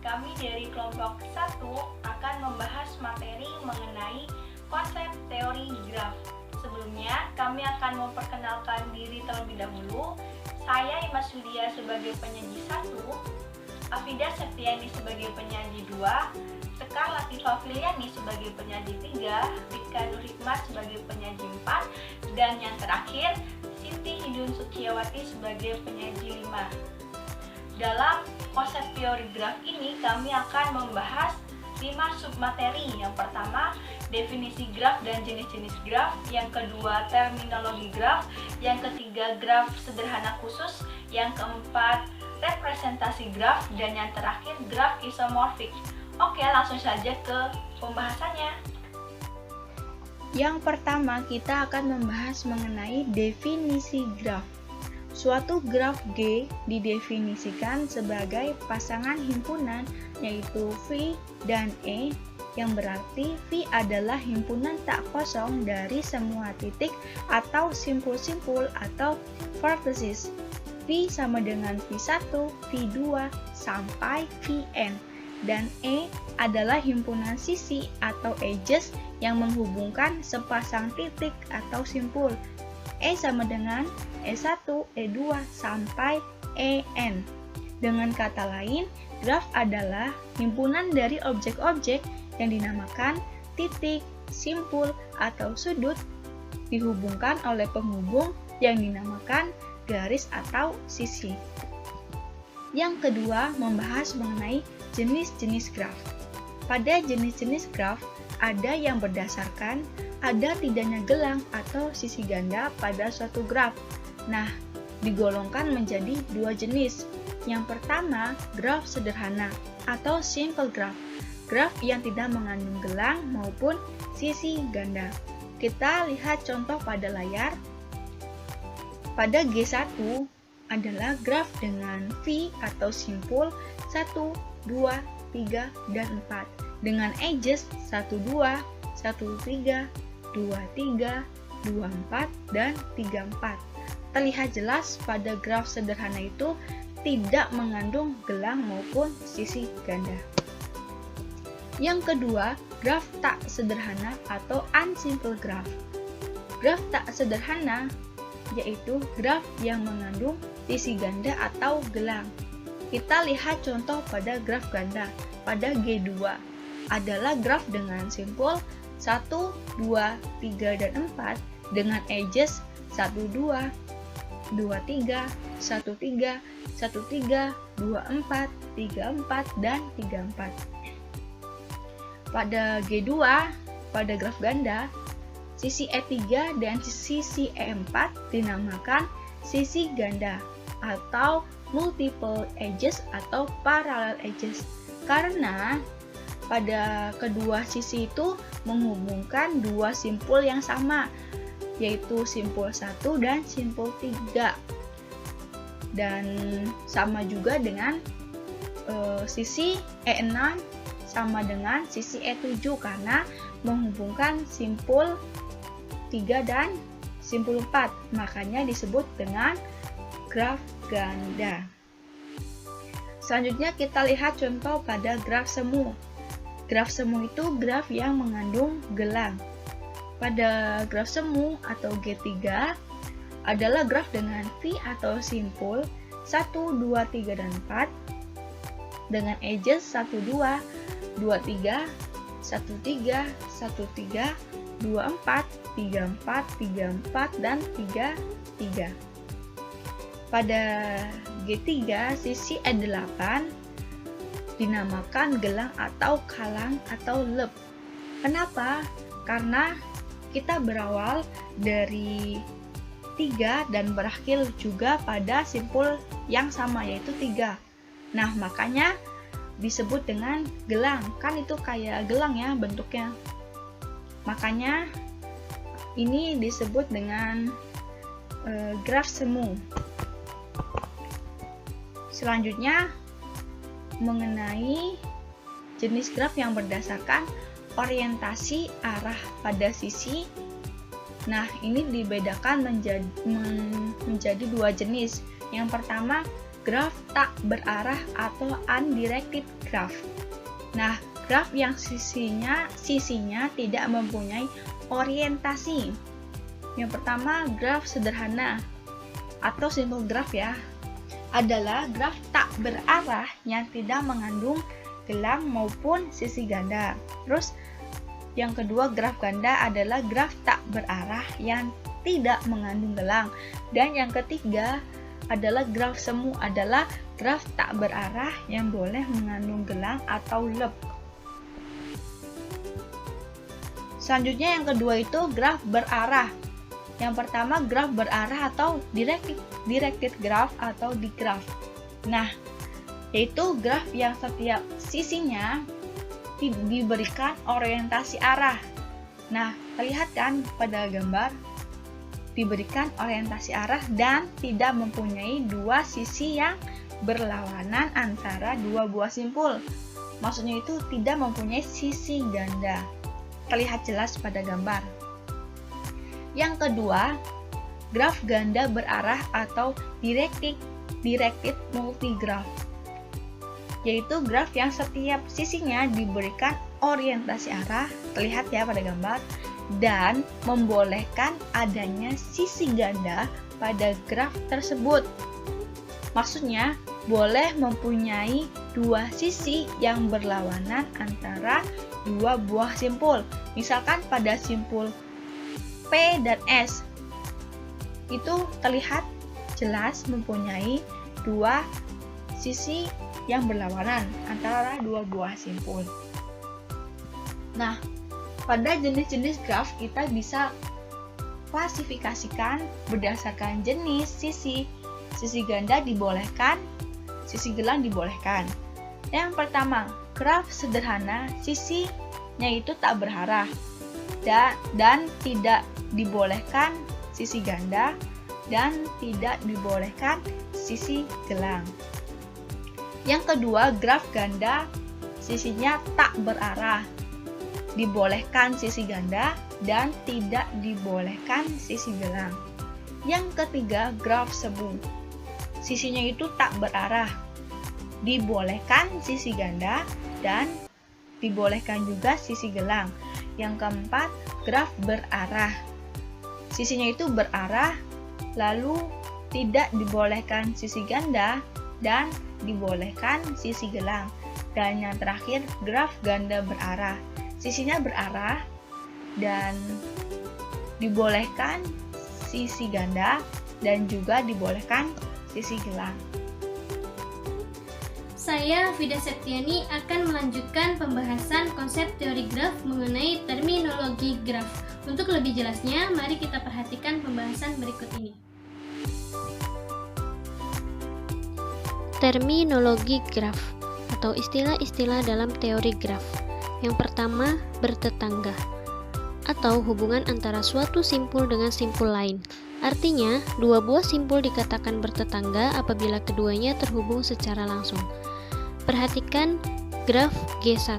kami dari kelompok 1 akan membahas materi mengenai konsep teori graf. Sebelumnya, kami akan memperkenalkan diri terlebih dahulu. Saya Ima Sudia sebagai penyaji 1, Afida Septiani sebagai penyaji 2, Sekar Latifah Filiani sebagai penyaji 3, Rika Nur Hikmat sebagai penyaji 4, dan yang terakhir, Siti Hidun Sukiawati sebagai penyaji 5. Dalam konsep teori graf ini kami akan membahas 5 submateri. Yang pertama, definisi graf dan jenis-jenis graf. Yang kedua, terminologi graf. Yang ketiga, graf sederhana khusus. Yang keempat, representasi graf. Dan yang terakhir, graf isomorfik. Oke, langsung saja ke pembahasannya. Yang pertama, kita akan membahas mengenai definisi graf. Suatu graf G didefinisikan sebagai pasangan himpunan yaitu V dan E, yang berarti V adalah himpunan tak kosong dari semua titik atau simpul-simpul atau vertices. V sama dengan V1, V2, sampai Vn. Dan E adalah himpunan sisi atau edges yang menghubungkan sepasang titik atau simpul. E sama dengan E1, E2, sampai En. Dengan kata lain, graf adalah himpunan dari objek-objek yang dinamakan titik, simpul, atau sudut dihubungkan oleh penghubung yang dinamakan garis atau sisi. Yang kedua, membahas mengenai jenis-jenis graf. Pada jenis-jenis graf, ada yang berdasarkan ada tidaknya gelang atau sisi ganda pada suatu graf. Nah, digolongkan menjadi 2 jenis. Yang pertama, graf sederhana atau simple graph. Graf yang tidak mengandung gelang maupun sisi ganda. Kita lihat contoh pada layar. Pada G1 adalah graf dengan V atau simpul 1, 2, 3, dan 4 dengan edges 1, 2, 1, 3, 2, 3, 2, 4, dan 3, 4. Terlihat jelas pada graf sederhana itu tidak mengandung gelang maupun sisi ganda. Yang kedua, graf tak sederhana atau unsimple graph. Graf tak sederhana yaitu graf yang mengandung sisi ganda atau gelang. Kita lihat contoh pada graf ganda. Pada G2 adalah graf dengan simpul 1, 2, 3, dan 4 dengan edges 1, 2, 2, 3, 1, 3, 1, 3, 2, 4, 3, 4, dan 3, 4. Pada G2, pada graf ganda, sisi E3 dan sisi E4 dinamakan sisi ganda atau multiple edges atau parallel edges karena pada kedua sisi itu menghubungkan 2 simpul yang sama, yaitu simpul 1 dan simpul 3. Dan sama juga dengan sisi E6 sama dengan sisi E7 karena menghubungkan simpul 3 dan simpul 4. Makanya disebut dengan graf ganda. Selanjutnya kita lihat contoh pada graf semu. Graf semu itu graf yang mengandung gelang. Pada graf semu atau G3 adalah graf dengan V atau simpul 1, 2, 3, dan 4 dengan edges 1, 2, 2, 3, 1, 3, 1, 3, 2, 4, 3, 4, 3, 4, dan 3, 3. Pada G3 sisi E8 dinamakan gelang atau kalang atau lep. Kenapa? Karena kita berawal dari 3 dan berakhir juga pada simpul yang sama yaitu 3. Nah, makanya disebut dengan gelang. Kan itu kayak gelang ya bentuknya. Makanya ini disebut dengan graf semu. Selanjutnya mengenai jenis graf yang berdasarkan orientasi arah pada sisi. Nah, ini dibedakan menjadi 2 jenis. Yang pertama, graf tak berarah atau undirected graph. Nah, graf yang sisinya tidak mempunyai orientasi. Yang pertama, graf sederhana atau simple graph ya, adalah graf tak berarah yang tidak mengandung gelang maupun sisi ganda. Terus yang kedua, graf ganda adalah graf tak berarah yang tidak mengandung gelang. Dan yang ketiga adalah graf semu, adalah graf tak berarah yang boleh mengandung gelang atau lep. Selanjutnya yang kedua itu graf berarah. Yang pertama, graf berarah atau directed graph atau digraph. Nah, yaitu graf yang setiap sisinya diberikan orientasi arah. Nah, terlihat kan pada gambar, diberikan orientasi arah dan tidak mempunyai dua sisi yang berlawanan antara dua buah simpul. Maksudnya itu tidak mempunyai sisi ganda. Terlihat jelas pada gambar. Yang kedua, graf ganda berarah atau directed multigraph, yaitu graf yang setiap sisinya diberikan orientasi arah, terlihat ya pada gambar, dan membolehkan adanya sisi ganda pada graf tersebut. Maksudnya, boleh mempunyai dua sisi yang berlawanan antara dua buah simpul. Misalkan pada simpul P dan S, itu terlihat jelas mempunyai dua sisi yang berlawanan antara dua buah simpul. Nah, pada jenis-jenis graf kita bisa klasifikasikan berdasarkan jenis sisi. Sisi ganda dibolehkan, sisi gelang dibolehkan. Yang pertama, graf sederhana, sisinya itu tak berarah dan tidak dibolehkan sisi ganda dan tidak dibolehkan sisi gelang. Yang kedua, graf ganda, sisinya tak berarah, dibolehkan sisi ganda dan tidak dibolehkan sisi gelang. Yang ketiga, graf semu, sisinya itu tak berarah, dibolehkan sisi ganda dan dibolehkan juga sisi gelang. Yang keempat, graf berarah, sisinya itu berarah, lalu tidak dibolehkan sisi ganda dan dibolehkan sisi gelang. Dan yang terakhir, graf ganda berarah, sisinya berarah dan dibolehkan sisi ganda dan juga dibolehkan sisi gelang. Saya, Fida Septiani, akan melanjutkan pembahasan konsep teori graf mengenai terminologi graf. Untuk lebih jelasnya, mari kita perhatikan pembahasan berikut ini. Terminologi graf atau istilah-istilah dalam teori graf. Yang pertama, bertetangga atau hubungan antara suatu simpul dengan simpul lain. Artinya, dua buah simpul dikatakan bertetangga apabila keduanya terhubung secara langsung. Perhatikan graf G1,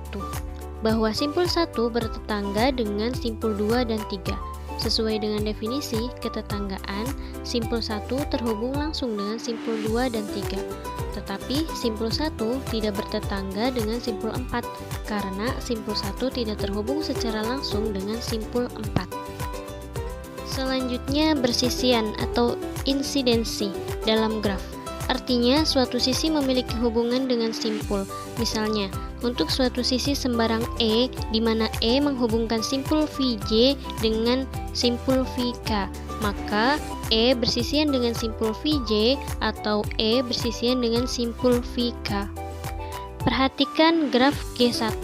bahwa simpul 1 bertetangga dengan simpul 2 dan 3. Sesuai dengan definisi ketetanggaan, simpul 1 terhubung langsung dengan simpul 2 dan 3. Tetapi simpul 1 tidak bertetangga dengan simpul 4 karena simpul 1 tidak terhubung secara langsung dengan simpul 4. Selanjutnya, bersisian atau insidensi dalam graf. Artinya, suatu sisi memiliki hubungan dengan simpul. Misalnya, untuk suatu sisi sembarang E, di mana E menghubungkan simpul Vj dengan simpul Vk, maka E bersisian dengan simpul Vj atau E bersisian dengan simpul Vk. Perhatikan graf G1.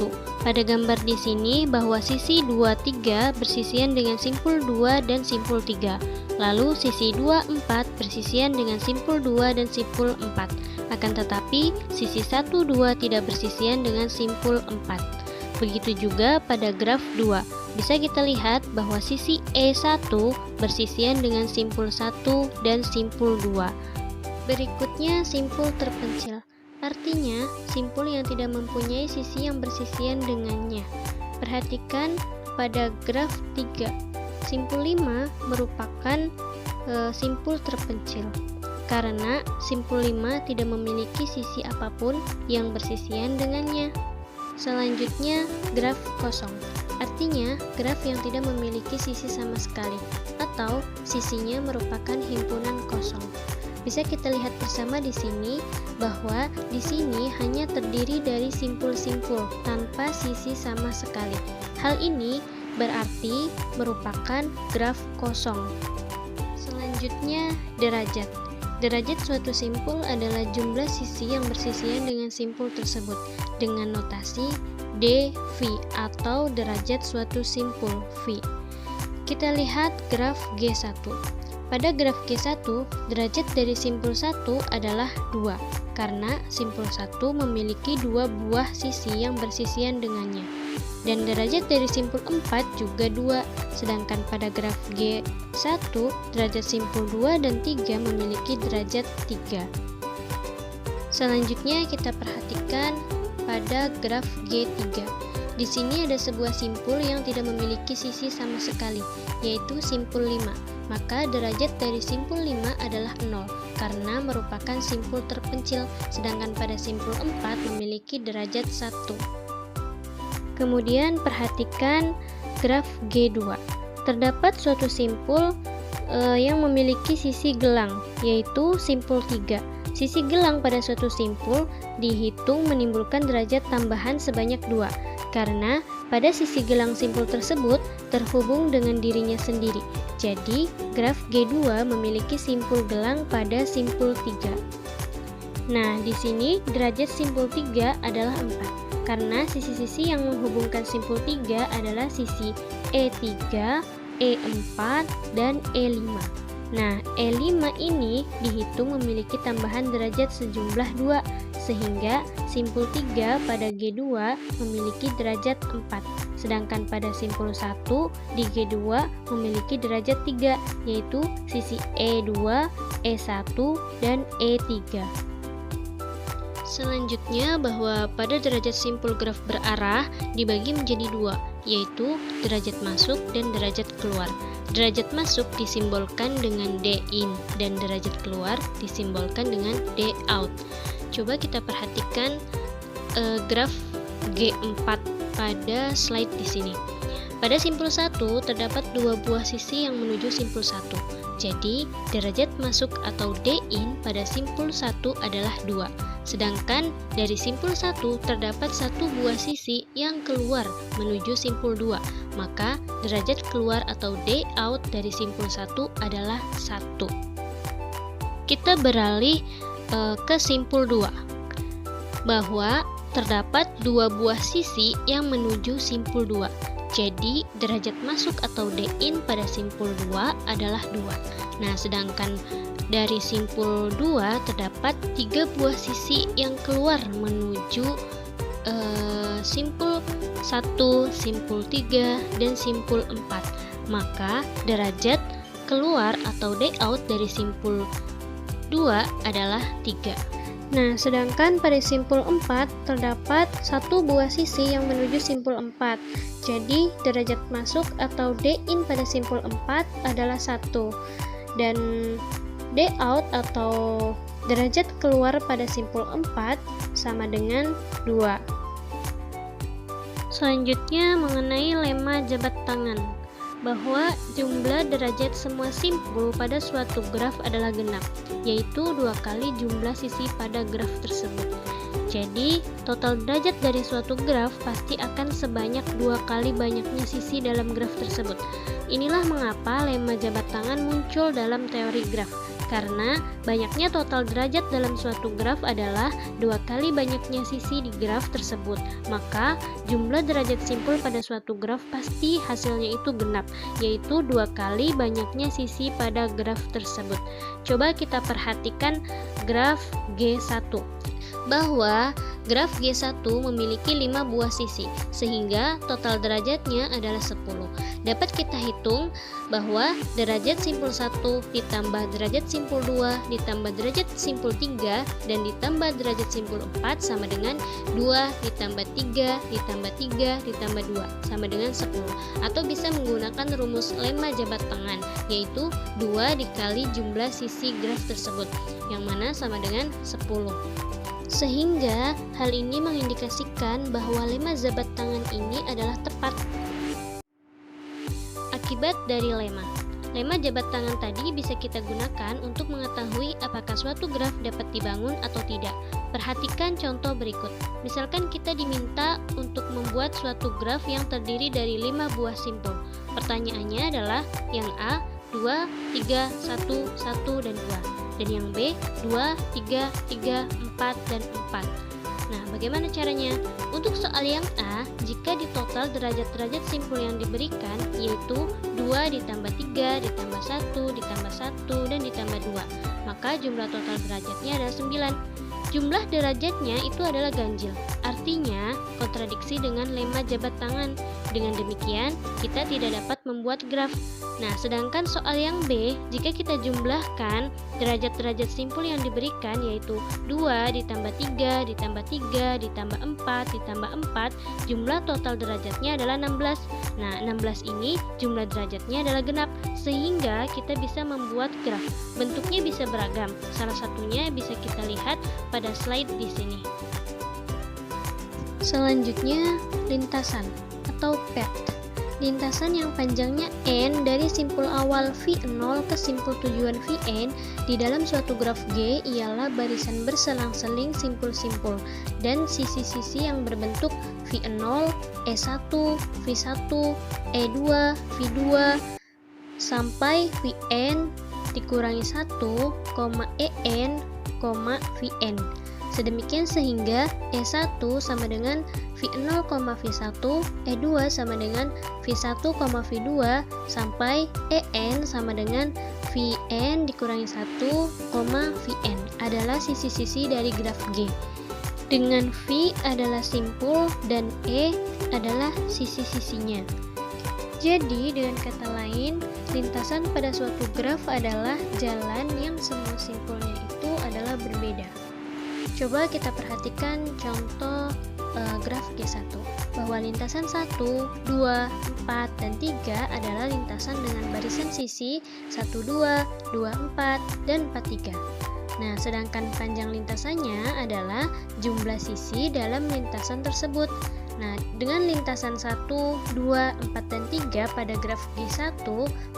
Pada gambar di sini bahwa sisi 2, 3 bersisian dengan simpul 2 dan simpul 3. Lalu sisi 2, 4 bersisian dengan simpul 2 dan simpul 4. Akan tetapi sisi 1, 2 tidak bersisian dengan simpul 4. Begitu juga pada graf 2. Bisa kita lihat bahwa sisi E1 bersisian dengan simpul 1 dan simpul 2. Berikutnya simpul terpencil. Artinya, simpul yang tidak mempunyai sisi yang bersisian dengannya. Perhatikan pada graf 3. Simpul 5 merupakan simpul terpencil. karena simpul 5 tidak memiliki sisi apapun yang bersisian dengannya. Selanjutnya, graf kosong. Artinya, graf yang tidak memiliki sisi sama sekali, atau sisinya merupakan himpunan kosong. Bisa kita lihat bersama di sini bahwa di sini hanya terdiri dari simpul-simpul tanpa sisi sama sekali. Hal ini berarti merupakan graf kosong. Selanjutnya, derajat. Derajat suatu simpul adalah jumlah sisi yang bersisian dengan simpul tersebut dengan notasi dV atau derajat suatu simpul V. Kita lihat graf G1. Pada graf G1, derajat dari simpul 1 adalah 2 karena simpul 1 memiliki 2 buah sisi yang bersisian dengannya. Dan derajat dari simpul 4 juga 2, sedangkan pada graf G1 derajat simpul 2 dan 3 memiliki derajat 3. Selanjutnya kita perhatikan pada graf G3. Di sini ada sebuah simpul yang tidak memiliki sisi sama sekali, yaitu simpul 5. Maka derajat dari simpul 5 adalah 0 karena merupakan simpul terpencil, sedangkan pada simpul 4 memiliki derajat 1. Kemudian perhatikan graf G2. Terdapat suatu simpul yang memiliki sisi gelang, yaitu simpul 3. Sisi gelang pada suatu simpul dihitung menimbulkan derajat tambahan sebanyak 2, karena pada sisi gelang simpul tersebut terhubung dengan dirinya sendiri. Jadi, graf G2 memiliki simpul gelang pada simpul 3. Nah, di sini derajat simpul 3 adalah 4. Karena sisi-sisi yang menghubungkan simpul 3 adalah sisi E3, E4, dan E5. Nah, E5 ini dihitung memiliki tambahan derajat sejumlah 2, sehingga simpul 3 pada G2 memiliki derajat 4. Sedangkan pada simpul 1 di G2 memiliki derajat 3, yaitu sisi E2, E1, dan E3. Selanjutnya bahwa pada derajat simpul graf berarah dibagi menjadi 2, yaitu derajat masuk dan derajat keluar. Derajat masuk disimbolkan dengan D-in dan derajat keluar disimbolkan dengan D-out. Coba kita perhatikan graf G4 pada slide di sini. Pada simpul 1 terdapat 2 buah sisi yang menuju simpul 1. Jadi, derajat masuk atau D-in pada simpul 1 adalah 2. Sedangkan dari simpul 1 terdapat 1 buah sisi yang keluar menuju simpul 2. Maka derajat keluar atau D-out dari simpul 1 adalah 1. Kita beralih ke simpul 2. Bahwa terdapat 2 buah sisi yang menuju simpul 2. Jadi, derajat masuk atau D-in pada simpul 2 adalah 2. Nah, sedangkan dari simpul 2 terdapat 3 buah sisi yang keluar menuju simpul 1, simpul 3, dan simpul 4. Maka, derajat keluar atau D-out dari simpul 2 adalah 3. Nah, sedangkan pada simpul 4 terdapat 1 buah sisi yang menuju simpul 4. Jadi, derajat masuk atau D-in pada simpul 4 adalah 1. Dan D-out atau derajat keluar pada simpul 4 sama dengan 2. Selanjutnya mengenai lemma jabat tangan. Bahwa jumlah derajat semua simpul pada suatu graf adalah genap, yaitu 2 kali jumlah sisi pada graf tersebut. Jadi, total derajat dari suatu graf pasti akan sebanyak 2 kali banyaknya sisi dalam graf tersebut. Inilah mengapa lemma jabat tangan muncul dalam teori graf, karena banyaknya total derajat dalam suatu graf adalah 2 kali banyaknya sisi di graf tersebut. Maka, jumlah derajat simpul pada suatu graf pasti hasilnya itu genap, yaitu 2 kali banyaknya sisi pada graf tersebut. Coba kita perhatikan graf G1. bahwa graf G1 memiliki 5 buah sisi, sehingga total derajatnya adalah 10. Dapat kita hitung bahwa derajat simpul 1 ditambah derajat simpul 2 ditambah derajat simpul 3 dan ditambah derajat simpul 4 sama dengan 2 ditambah 3 ditambah 3 ditambah 2 sama dengan 10. Atau bisa menggunakan rumus lemma jabat tangan, yaitu 2 dikali jumlah sisi graf tersebut, yang mana sama dengan 10. Sehingga hal ini mengindikasikan bahwa lemma jabat tangan ini adalah tepat. Akibat dari lemma jabat tangan tadi bisa kita gunakan untuk mengetahui apakah suatu graf dapat dibangun atau tidak. Perhatikan contoh berikut. Misalkan kita diminta untuk membuat suatu graf yang terdiri dari 5 buah simpul. Pertanyaannya adalah yang A, 2, 3, 1, 1, dan 2. Dan yang B, 2, 3, 3, 4, dan 4. Nah, bagaimana caranya? Untuk soal yang A, jika di total derajat-derajat simpul yang diberikan, yaitu 2 ditambah 3 ditambah 1 ditambah 1 dan ditambah 2, maka jumlah total derajatnya adalah 9. Jumlah derajatnya itu adalah ganjil, artinya kontradiksi dengan lemma jabat tangan. Dengan demikian, kita tidak dapat membuat graf. Nah, sedangkan soal yang B, jika kita jumlahkan derajat-derajat simpul yang diberikan, yaitu 2 ditambah 3 ditambah 3 ditambah 4 ditambah 4, jumlah total derajatnya adalah 16. Nah, 16 ini jumlah derajatnya adalah genap, sehingga kita bisa membuat graf. Bentuknya bisa beragam, salah satunya bisa kita lihat pada slide di sini. Selanjutnya, lintasan atau path. Lintasan yang panjangnya n dari simpul awal V0 ke simpul tujuan Vn di dalam suatu graf G ialah barisan berselang-seling simpul-simpul dan sisi-sisi yang berbentuk V0, E1, V1, E2, V2 sampai Vn dikurangi 1, En, Vn. Sedemikian sehingga E1 sama dengan V0, V1, E2 sama dengan V1, V2 sampai En sama dengan Vn dikurangi 1, Vn adalah sisi-sisi dari graf G. Dengan V adalah simpul dan E adalah sisi-sisinya. Jadi dengan kata lain, lintasan pada suatu graf adalah jalan yang semua simpulnya itu adalah berbeda. Coba kita perhatikan contoh graf G1, bahwa lintasan 1, 2, 4, dan 3 adalah lintasan dengan barisan sisi 1, 2, 2, 4, dan 4, 3. Nah, sedangkan panjang lintasannya adalah jumlah sisi dalam lintasan tersebut. Nah, dengan lintasan 1, 2, 4, dan 3 pada graf G1,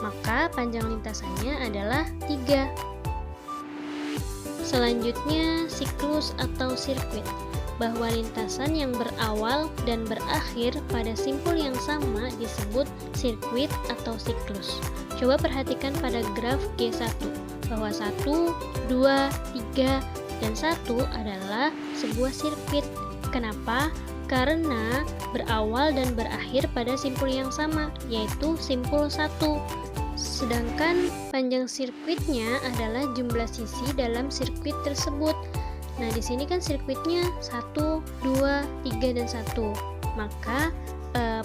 maka panjang lintasannya adalah 3. Selanjutnya, siklus atau sirkuit, bahwa lintasan yang berawal dan berakhir pada simpul yang sama disebut sirkuit atau siklus. Coba perhatikan pada graf G1, bahwa 1, 2, 3, dan 1 adalah sebuah sirkuit. Kenapa? Karena berawal dan berakhir pada simpul yang sama, yaitu simpul 1. Sedangkan panjang sirkuitnya adalah jumlah sisi dalam sirkuit tersebut. Nah, di sini kan sirkuitnya 1, 2, 3, dan 1. Maka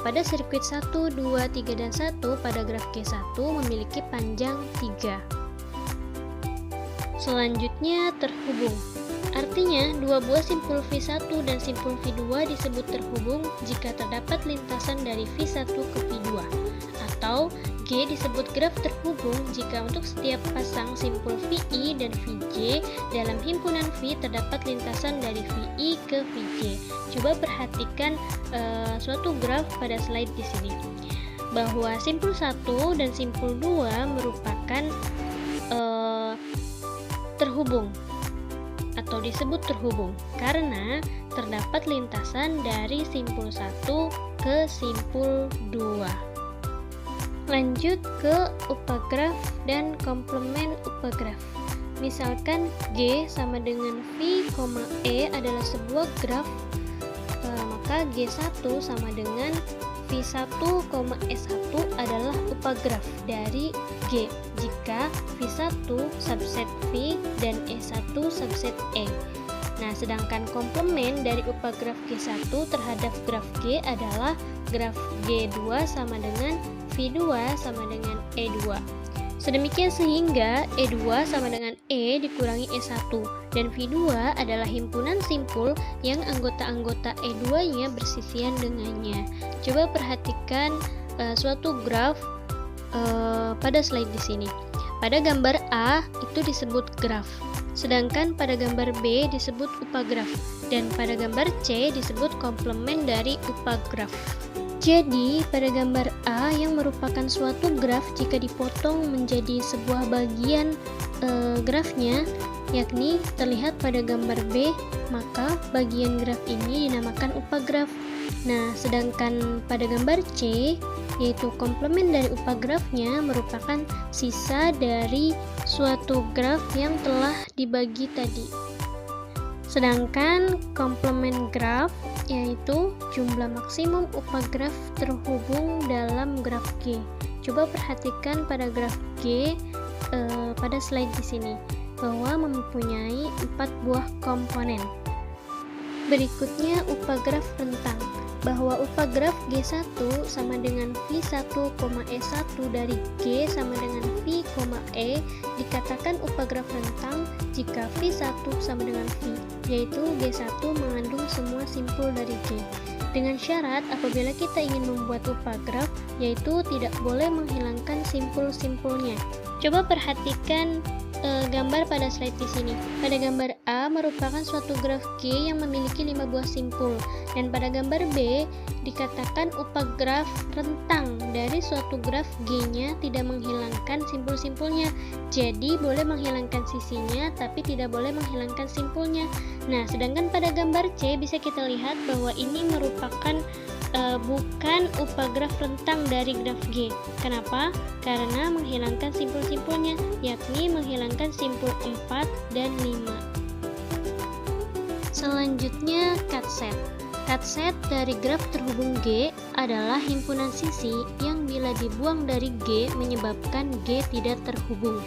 pada sirkuit 1, 2, 3, dan 1 pada graf G1 memiliki panjang 3. Selanjutnya, terhubung. Artinya, dua buah simpul V1 dan simpul V2 disebut terhubung jika terdapat lintasan dari V1 ke V2. Atau G disebut graf terhubung jika untuk setiap pasang simpul VI dan VJ dalam himpunan V terdapat lintasan dari VI ke VJ. Coba perhatikan suatu graf pada slide di sini, bahwa simpul 1 dan simpul 2 merupakan terhubung atau disebut terhubung karena terdapat lintasan dari simpul 1 ke simpul 2. Lanjut ke upagraf dan komplement upagraf. Misalkan G sama dengan V, E adalah sebuah graf, maka G1 sama dengan V1, E1 adalah upagraf dari G jika V1 subset V dan E1 subset E. Nah, sedangkan komplement dari upagraf G1 terhadap graf G adalah graf G2 sama dengan V2 sama dengan E2. Sedemikian sehingga E2 sama dengan E dikurangi E1 dan V2 adalah himpunan simpul yang anggota-anggota E2-nya bersisian dengannya. Coba perhatikan suatu graf pada slide di sini. Pada gambar A itu disebut graf, sedangkan pada gambar B disebut upagraf, dan pada gambar C disebut komplement dari upagraf. Jadi, pada gambar A yang merupakan suatu graf jika dipotong menjadi sebuah bagian grafnya, yakni terlihat pada gambar B, maka bagian graf ini dinamakan upagraf. Nah, sedangkan pada gambar C, yaitu komplement dari upagrafnya merupakan sisa dari suatu graf yang telah dibagi tadi. Sedangkan komplement graf yaitu jumlah maksimum upagraf terhubung dalam graf G. Coba perhatikan pada graf G pada slide di sini bahwa mempunyai 4 buah komponen. Berikutnya upagraf rentang, bahwa upagraf G1 sama dengan V1, E1 dari G sama dengan V, E dikatakan upagraf rentang jika V1 sama dengan V, yaitu G1 mengandung semua simpul dari G. Dengan syarat apabila kita ingin membuat upagraf, yaitu tidak boleh menghilangkan simpul-simpulnya. Coba perhatikan gambar pada slide di sini. Pada gambar A merupakan suatu graf G yang memiliki 5 buah simpul, dan pada gambar B dikatakan upagraf rentang dari suatu graf G-nya tidak menghilangkan simpul-simpulnya. Jadi boleh menghilangkan sisinya tapi tidak boleh menghilangkan simpulnya. Nah, sedangkan pada gambar C bisa kita lihat bahwa ini merupakan bukan upagraf rentang dari graf G. Kenapa? Karena menghilangkan simpul-simpulnya, yakni menghilangkan simpul 4 dan 5. Selanjutnya cutset. Cutset dari graf terhubung G adalah himpunan sisi yang bila dibuang dari G menyebabkan G tidak terhubung.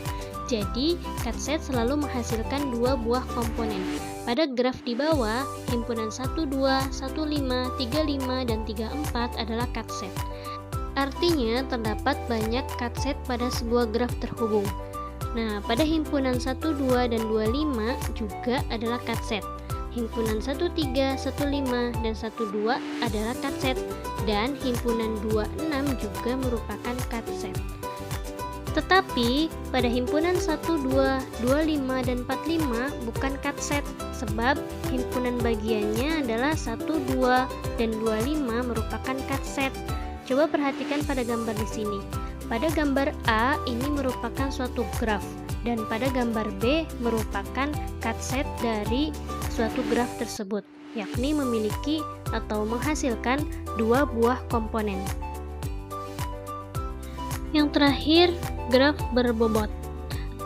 Jadi, cutset selalu menghasilkan 2 buah komponen. Pada graf di bawah, himpunan 1, 2, 1, 5, 3, 5, dan 3, 4 adalah cutset. Artinya, terdapat banyak cutset pada sebuah graf terhubung. Nah, pada himpunan 1, 2, dan 25 juga adalah cutset. Himpunan 1, 3, 1, 5, dan 1, 2 adalah cutset, dan himpunan 2, 6 juga merupakan cutset. Tetapi pada himpunan 1, 2, 25, dan 45 bukan cutset, sebab himpunan bagiannya adalah 1, 2, dan 25 merupakan cutset. Coba perhatikan pada gambar di sini. Pada gambar A ini merupakan suatu graf, dan pada gambar B merupakan cutset dari suatu graf tersebut, yakni memiliki atau menghasilkan 2 buah komponen. Yang terakhir, graf berbobot.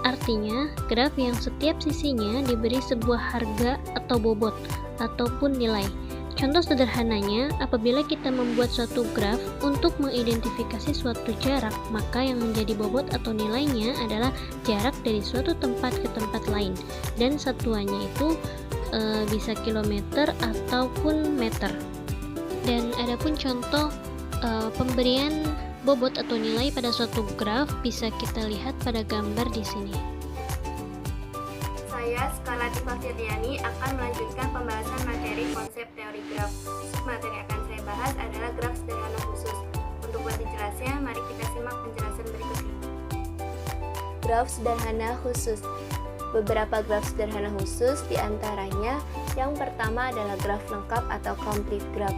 Artinya, graf yang setiap sisinya diberi sebuah harga atau bobot ataupun nilai. Contoh sederhananya, apabila kita membuat suatu graf untuk mengidentifikasi suatu jarak, maka yang menjadi bobot atau nilainya adalah jarak dari suatu tempat ke tempat lain, dan satuannya itu bisa kilometer ataupun meter. Dan adapun contoh pemberian bobot atau nilai pada suatu graf bisa kita lihat pada gambar di sini. Saya, Skarlatifah Firdiani, akan melanjutkan pembahasan materi konsep teori graf. Submateri yang akan saya bahas adalah graf sederhana khusus. Untuk lebih jelasnya, mari kita simak penjelasan berikut ini. Graf sederhana khusus. Beberapa graf sederhana khusus diantaranya yang pertama adalah graf lengkap atau complete graph.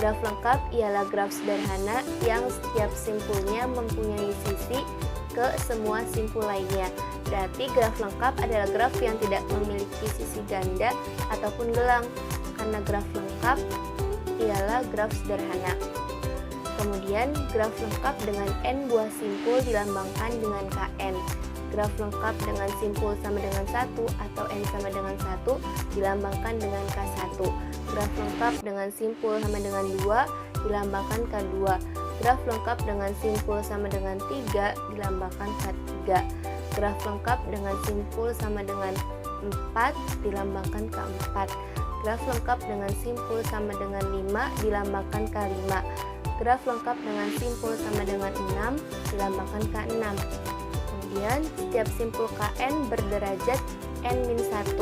Graf lengkap ialah graf sederhana yang setiap simpulnya mempunyai sisi ke semua simpul lainnya. Berarti graf lengkap adalah graf yang tidak memiliki sisi ganda ataupun gelang, karena graf lengkap ialah graf sederhana. Kemudian graf lengkap dengan n buah simpul dilambangkan dengan Kn. Graf lengkap dengan simpul sama dengan 1 atau n sama dengan 1 dilambangkan dengan K1. Graf lengkap dengan simpul sama dengan 2 dilambangkan K2. Graf lengkap dengan simpul sama dengan 3 dilambangkan K3. Graf lengkap dengan simpul sama dengan 4 dilambangkan K4. Graf lengkap dengan simpul sama dengan 5 dilambangkan K5. Graf lengkap dengan simpul sama dengan 6 dilambangkan K6. Kemudian setiap simpul Kn berderajat n-1.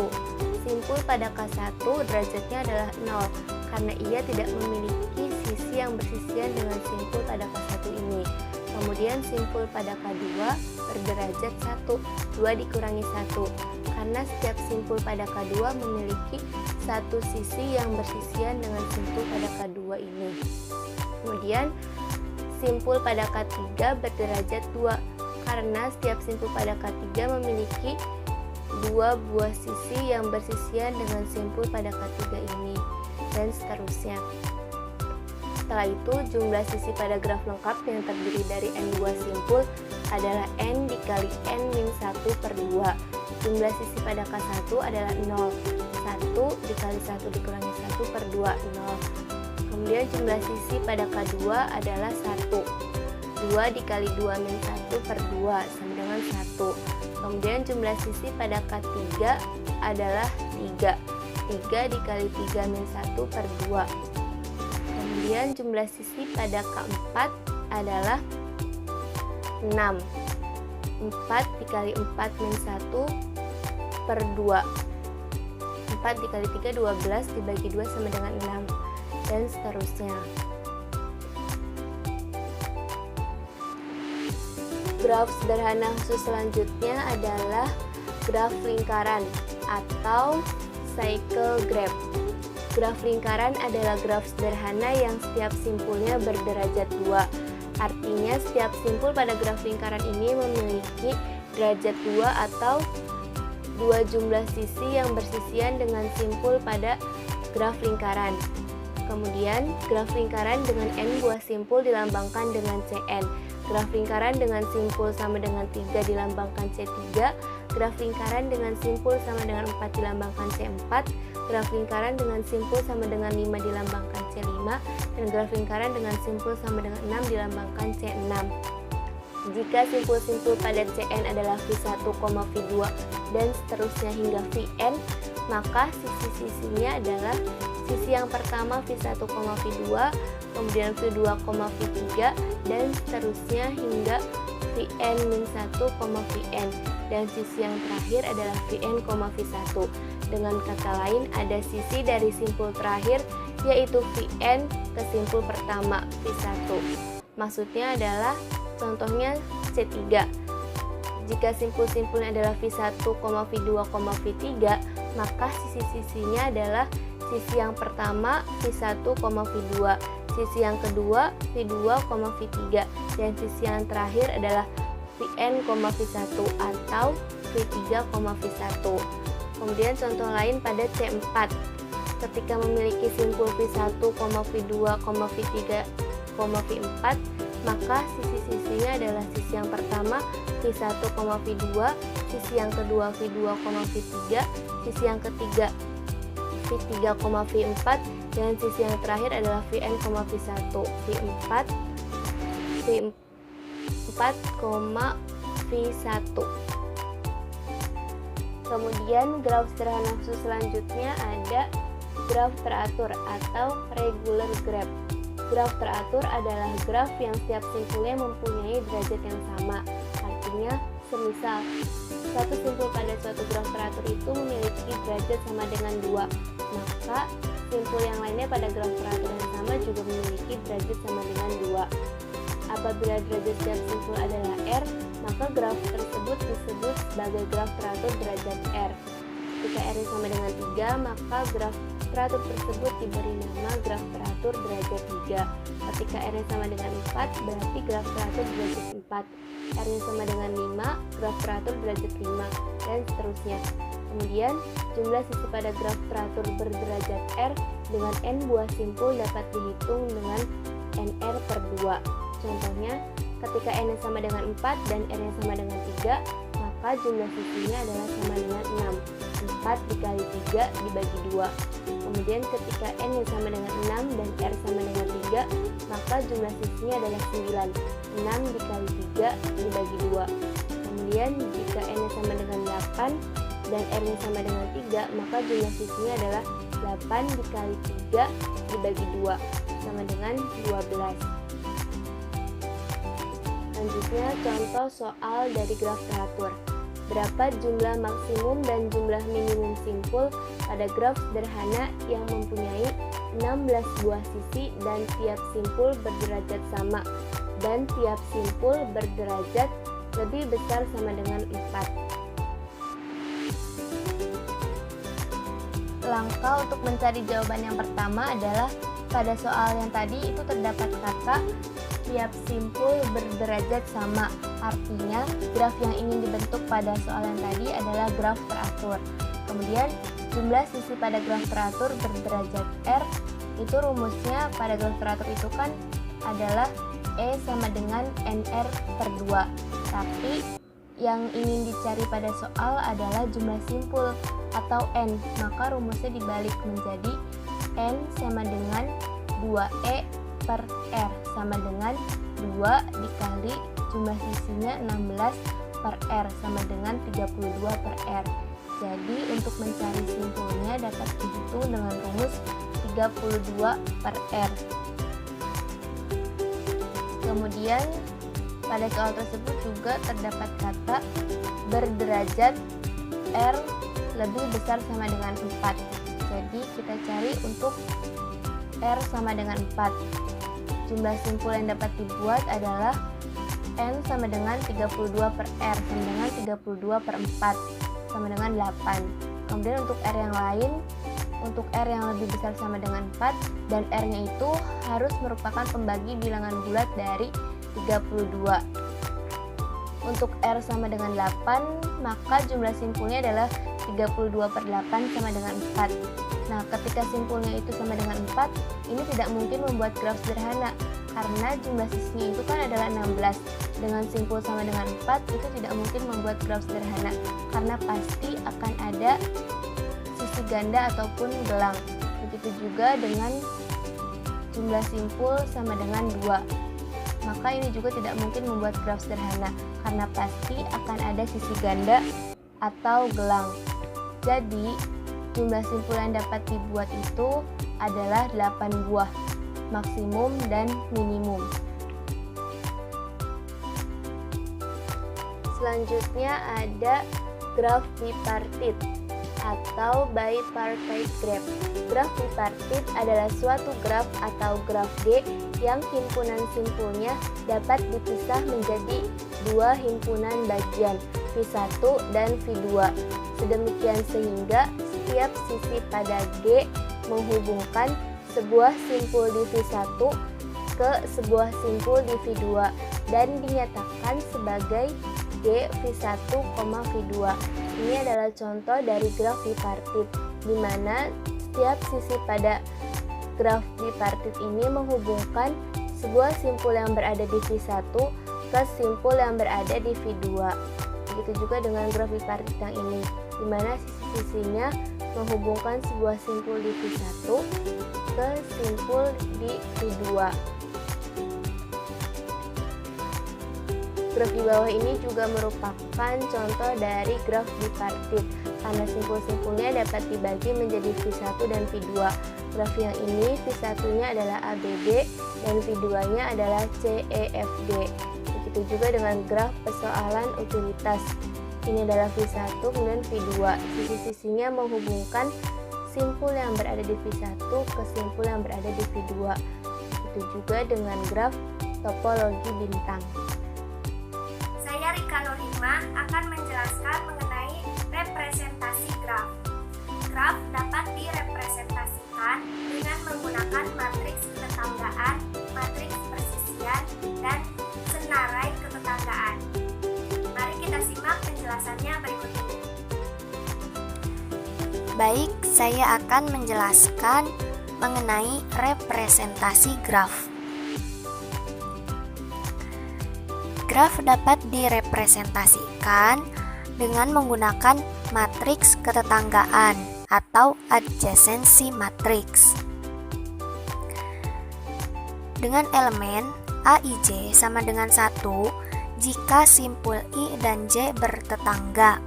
Simpul pada K1 derajatnya adalah 0 karena ia tidak memiliki sisi yang bersisian dengan simpul pada K1 ini. Kemudian simpul pada K2 berderajat 1, 2 dikurangi 1 karena setiap simpul pada K2 memiliki satu sisi yang bersisian dengan simpul pada K2 ini. Kemudian simpul pada K3 berderajat 2 karena setiap simpul pada K3 memiliki dua buah sisi yang bersisian dengan simpul pada K3 ini, dan seterusnya. Setelah itu, jumlah sisi pada graf lengkap yang terdiri dari n buah simpul adalah n dikali n-1 per 2. Jumlah sisi pada K1 adalah 0. 1 dikali 1 dikurangi 1 per 2, 0. Kemudian jumlah sisi pada K2 adalah 1. 2 dikali 2 min 1 per 2 sama dengan 1. Kemudian jumlah sisi pada K3 adalah 3. 3 dikali 3 min 1 per 2. Kemudian jumlah sisi pada K4 adalah 6. 4 dikali 4 min 1 per 2. 4 dikali 3, 12 dibagi 2 sama dengan 6. Dan seterusnya. Graf sederhana khusus selanjutnya adalah graf lingkaran atau cycle graph. Graf lingkaran adalah graf sederhana yang setiap simpulnya berderajat 2. Artinya setiap simpul pada graf lingkaran ini memiliki derajat 2 atau dua jumlah sisi yang bersisian dengan simpul pada graf lingkaran. Kemudian graf lingkaran dengan n buah simpul dilambangkan dengan Cn. Graf lingkaran dengan simpul sama dengan 3 dilambangkan C3. Graf lingkaran dengan simpul sama dengan 4 dilambangkan C4. Graf lingkaran dengan simpul sama dengan 5 dilambangkan C5. Dan graf lingkaran dengan simpul sama dengan 6 dilambangkan C6. Jika simpul-simpul pada Cn adalah V1, V2 dan seterusnya hingga Vn, maka sisi-sisinya adalah sisi yang pertama V1, V2, kemudian V2, V3 dan seterusnya hingga Vn-1, Vn, dan sisi yang terakhir adalah Vn, V1. Dengan kata lain, ada sisi dari simpul terakhir yaitu Vn ke simpul pertama V1. Maksudnya adalah contohnya C3. Jika simpul-simpulnya adalah V1, V2, V3, maka sisi-sisinya adalah sisi yang pertama V1, V2, sisi yang kedua V2, V3, dan sisi yang terakhir adalah Vn, V1 atau V3, V1. Kemudian contoh lain pada C4. Ketika memiliki simpul V1, V2, V3, V4, maka sisi-sisinya adalah sisi yang pertama V1, V2, sisi yang kedua V2, V3, sisi yang ketiga V3, V4, dan sisi yang terakhir adalah Vn, V1, V4, V1. Kemudian graf sederhana khusus selanjutnya ada graf teratur atau regular graph. Graf teratur adalah graf yang setiap simpulnya mempunyai derajat yang sama. Artinya, semisal satu simpul pada suatu graf teratur itu memiliki derajat sama dengan 2, maka simpul yang lainnya pada graf teratur yang sama juga memiliki derajat sama dengan 2. Apabila derajat setiap simpul adalah R, maka graf tersebut disebut sebagai graf teratur derajat R. Jika R sama dengan 3, maka graf teratur tersebut diberi nama graf teratur derajat 3. Ketika R sama dengan 4, berarti graf teratur derajat 4. R sama dengan 5, graf teratur derajat 5, dan seterusnya. Kemudian, jumlah sisi pada graf teratur berderajat R dengan n buah simpul dapat dihitung dengan nr per 2. Contohnya, ketika n sama dengan 4 dan r sama dengan 3, maka jumlah sisinya adalah sama dengan 6. 4 dikali 3 dibagi 2. Kemudian ketika n sama dengan 6 dan r sama dengan 3, maka jumlah sisinya adalah 9. 6 dikali 3 dibagi 2. Kemudian jika n sama dengan 8 dan R-nya sama dengan 3, maka jumlah sisinya adalah 8 dikali 3 dibagi 2 sama dengan 12. Selanjutnya contoh soal dari graf teratur. Berapa jumlah maksimum dan jumlah minimum simpul pada graf sederhana yang mempunyai 16 buah sisi dan tiap simpul berderajat sama dan tiap simpul berderajat lebih besar sama dengan 4. Langkah untuk mencari jawaban yang pertama adalah pada soal yang tadi itu terdapat kata tiap simpul berderajat sama. Artinya graf yang ingin dibentuk pada soal yang tadi adalah graf teratur. Kemudian jumlah sisi pada graf teratur berderajat R, itu rumusnya pada graf teratur itu kan adalah E sama dengan NR per 2. Tapi yang ingin dicari pada soal adalah jumlah simpul atau N, maka rumusnya dibalik menjadi N sama dengan 2E per R sama dengan 2 dikali jumlah sisinya 16 per R sama dengan 32 per R. Jadi untuk mencari simpulnya dapat dihitung dengan rumus 32 per R. Kemudian pada soal tersebut juga terdapat kata berderajat R lebih besar sama dengan 4. Jadi kita cari untuk R sama dengan 4. Jumlah simpul yang dapat dibuat adalah N sama dengan 32 per R sama dengan 32 per 4 sama dengan 8. Kemudian untuk R yang lain, untuk R yang lebih besar sama dengan 4 dan R-nya itu harus merupakan pembagi bilangan bulat dari 32. Untuk R sama dengan 8, maka jumlah simpulnya adalah 32 per 8 sama dengan 4. Nah, ketika simpulnya itu sama dengan 4, ini tidak mungkin membuat graf sederhana karena jumlah sisinya itu kan adalah 16. Dengan simpul sama dengan 4, itu tidak mungkin membuat graf sederhana karena pasti akan ada sisi ganda ataupun gelang. Begitu juga dengan jumlah simpul sama dengan 2. Maka ini juga tidak mungkin membuat graf sederhana karena pasti akan ada sisi ganda atau gelang. Jadi, jumlah simpul yang dapat dibuat itu adalah 8 buah, maksimum dan minimum. Selanjutnya ada graf bipartit atau bipartite graph. Graf bipartit adalah suatu graf atau graf G yang himpunan simpulnya dapat dipisah menjadi dua himpunan bagian, V1 dan V2. Sedemikian sehingga setiap sisi pada G menghubungkan sebuah simpul di V1 ke sebuah simpul di V2 dan dinyatakan sebagai G V1, V2. Ini adalah contoh dari graf bipartit, di mana setiap sisi pada graf bipartit ini menghubungkan sebuah simpul yang berada di V1 ke simpul yang berada di V2. Begitu juga dengan graf bipartit yang ini, di mana sisi-sisinya menghubungkan sebuah simpul di V1 ke simpul di V2. Graf di bawah ini juga merupakan contoh dari graf bipartit karena simpul-simpulnya dapat dibagi menjadi V1 dan V2. Graf yang ini V1-nya adalah ABD dan V2-nya adalah CEFD. Begitu juga dengan graf persoalan utilitas. Ini adalah V1 kemudian V2. Sisi-sisinya menghubungkan simpul yang berada di V1 ke simpul yang berada di V2. Begitu juga dengan graf topologi bintang. Saya Rika Nurhima akan menjelaskan mengenai representasi graf. Graf dapat direpresentasikan dengan menggunakan matriks ketetanggaan, matriks persisian, dan senarai ketetanggaan. Mari kita simak penjelasannya berikut ini. Baik, saya akan menjelaskan mengenai representasi graf. Graf dapat direpresentasikan dengan menggunakan matriks ketetanggaan atau adjacency matrix. Dengan elemen AIJ sama dengan 1 jika simpul I dan J bertetangga.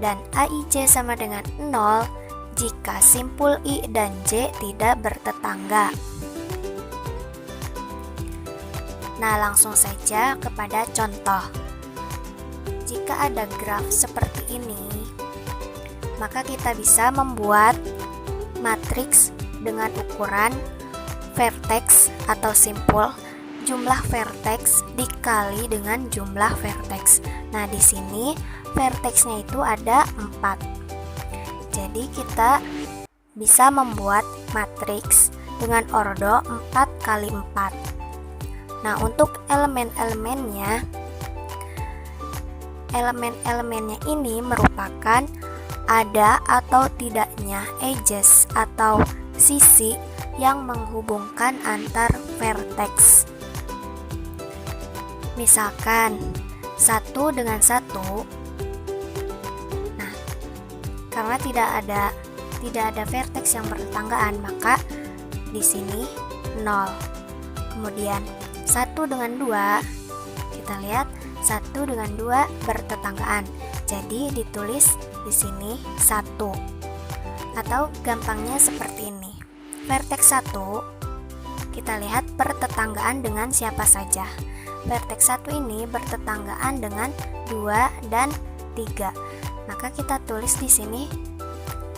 dan AIJ sama dengan 0 jika simpul I dan J tidak bertetangga. Nah, langsung saja kepada contoh. Jika ada graf seperti ini, maka kita bisa membuat matriks dengan ukuran vertex atau simpul jumlah vertex dikali dengan jumlah vertex. Nah, di sini vertexnya itu ada 4. Jadi kita bisa membuat matriks dengan ordo 4 kali 4. Nah, untuk elemen-elemennya ini merupakan ada atau tidaknya edges atau sisi yang menghubungkan antar vertex. Misalkan 1 dengan 1. Nah, karena tidak ada vertex yang bertetanggaan, maka di sini 0. Kemudian 1 dengan 2, kita lihat 1 dengan 2 bertetanggaan. Jadi ditulis di sini 1. Atau gampangnya seperti ini. Vertex 1 kita lihat bertetanggaan dengan siapa saja. Vertex 1 ini bertetanggaan dengan 2 dan 3. Maka kita tulis di sini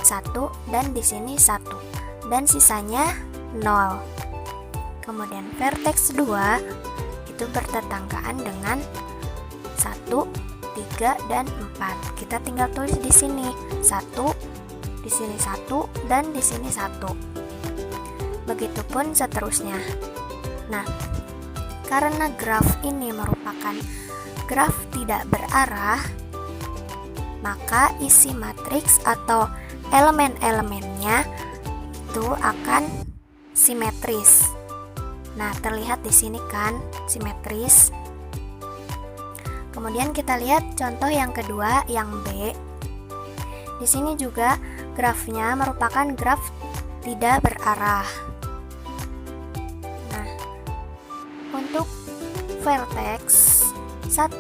1 dan di sini 1 dan sisanya 0. Kemudian vertex 2 itu bertetanggaan dengan 1, 3 dan 4. Kita tinggal tulis di sini 1, di sini 1 dan di sini 1. Begitupun seterusnya. Nah, karena graf ini merupakan graf tidak berarah, maka isi matriks atau elemen-elemennya itu akan simetris. Nah, terlihat di sini kan simetris. Kemudian kita lihat contoh yang kedua, yang B. Di sini juga grafnya merupakan graf tidak berarah. Nah, untuk vertex 1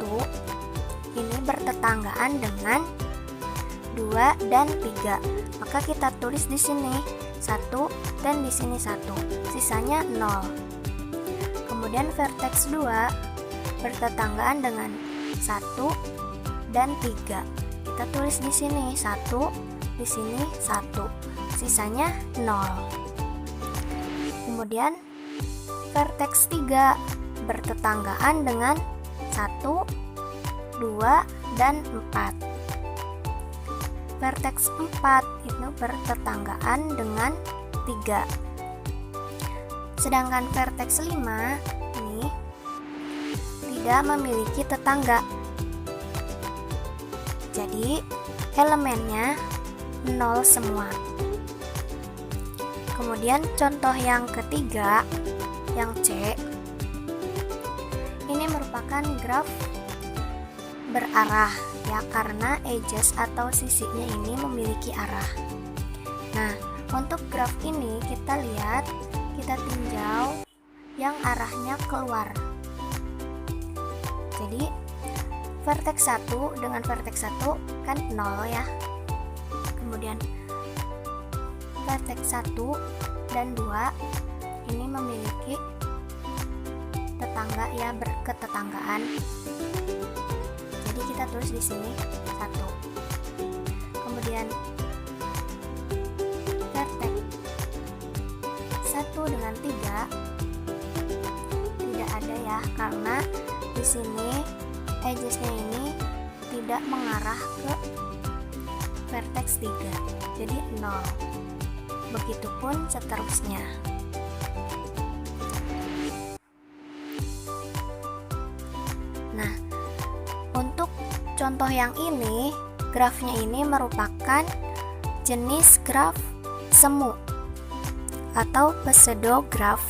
ini bertetanggaan dengan 2 dan 3. Maka kita tulis di sini 1 dan di sini 1. Sisanya 0. Kemudian vertex 2 bertetanggaan dengan 1 dan 3. Kita tulis di sini 1, di sini 1. Sisanya 0. Kemudian vertex 3 bertetanggaan dengan 1, 2 dan 4. Vertex 4 itu bertetanggaan dengan 3. Sedangkan vertex 5 ini tidak memiliki tetangga. Jadi elemennya 0 semua. Kemudian contoh yang ketiga, yang C, ini merupakan graf berarah ya, karena edges atau sisinya ini memiliki arah. Nah, untuk graf ini kita lihat, kita tinjau yang arahnya keluar. Jadi vertex 1 dengan vertex 1 kan 0 ya. Kemudian vertex 1 dan 2 ini memiliki tetangga ya, berketetanggaan. Jadi kita tulis di sini 1. Kemudian vertex 1 dengan 3 tidak ada ya, karena di sini edgesnya ini tidak mengarah ke vertex 3. Jadi 0. Begitupun seterusnya. Nah, untuk contoh yang ini, grafnya ini merupakan jenis graf semu atau pseudograf.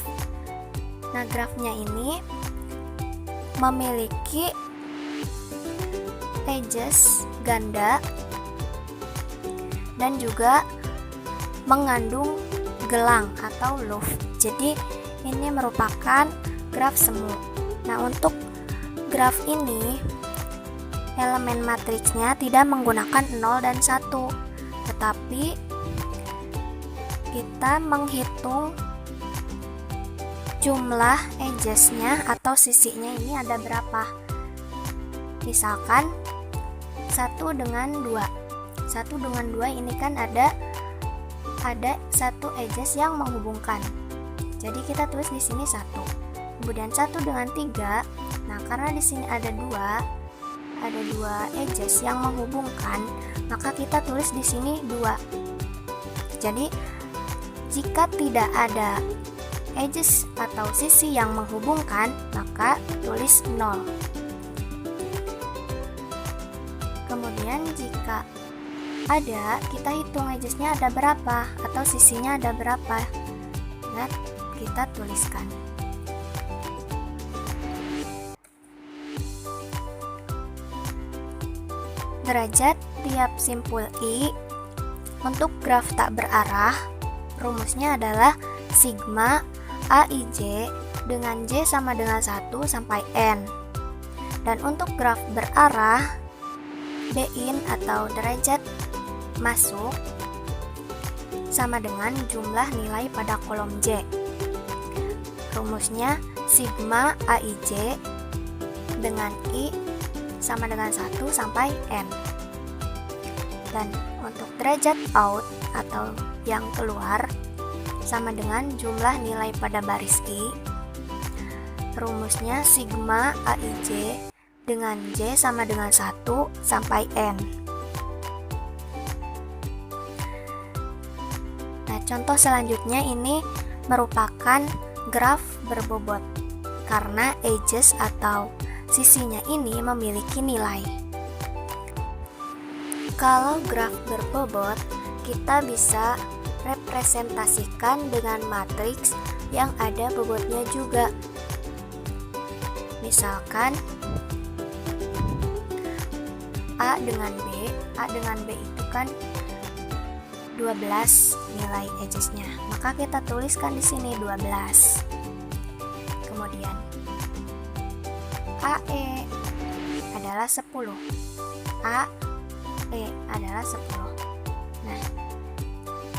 Nah, grafnya ini memiliki edges ganda dan juga mengandung gelang atau loop. Jadi ini merupakan graf semu. Nah, untuk graf ini elemen matriksnya tidak menggunakan 0 dan 1, tetapi kita menghitung jumlah edges-nya atau sisinya ini ada berapa. Misalkan 1 dengan 2. 1 dengan 2 ini kan ada satu edges yang menghubungkan. Jadi kita tulis di sini 1. Kemudian 1 dengan 3. Nah, karena di sini ada dua edges yang menghubungkan, maka kita tulis di sini 2. Jadi jika tidak ada edges atau sisi yang menghubungkan, maka tulis 0. Kemudian jika ada, kita hitung edgesnya ada berapa atau sisinya ada berapa. Nah, kita tuliskan. Derajat tiap simpul I untuk graf tak berarah, rumusnya adalah sigma AIJ dengan J sama dengan 1 sampai N. Dan untuk graf berarah, Bin atau derajat masuk sama dengan jumlah nilai pada kolom J. Rumusnya sigma AIJ dengan I sama dengan 1 sampai N. Dan untuk derajat out atau yang keluar sama dengan jumlah nilai pada baris I. Rumusnya sigma AIJ dengan J sama dengan 1 sampai N. Nah, contoh selanjutnya ini merupakan graf berbobot karena edges atau sisinya ini memiliki nilai. Kalau graf berbobot, kita bisa representasikan dengan matriks yang ada bobotnya juga. Misalkan A dengan B itu kan 12 nilai edgesnya. Maka kita tuliskan di sini 12. Kemudian AE adalah 10. AE adalah 10. Nah,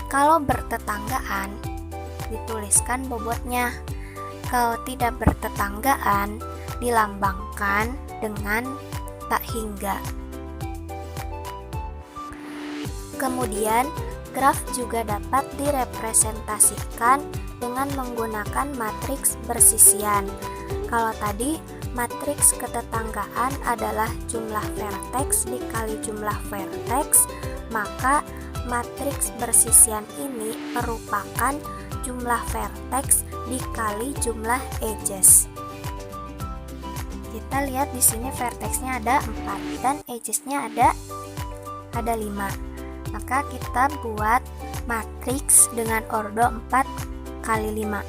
kalau bertetanggaan dituliskan bobotnya. Kalau tidak bertetanggaan dilambangkan dengan tak hingga. Kemudian graf juga dapat direpresentasikan dengan menggunakan matriks bersisian. Kalau tadi matriks ketetanggaan adalah jumlah vertex dikali jumlah vertex, maka matriks bersisian ini merupakan jumlah vertex dikali jumlah edges. Kita lihat di sini vertexnya ada 4 dan edgesnya ada 5. Maka kita buat matriks dengan ordo 4 kali 5.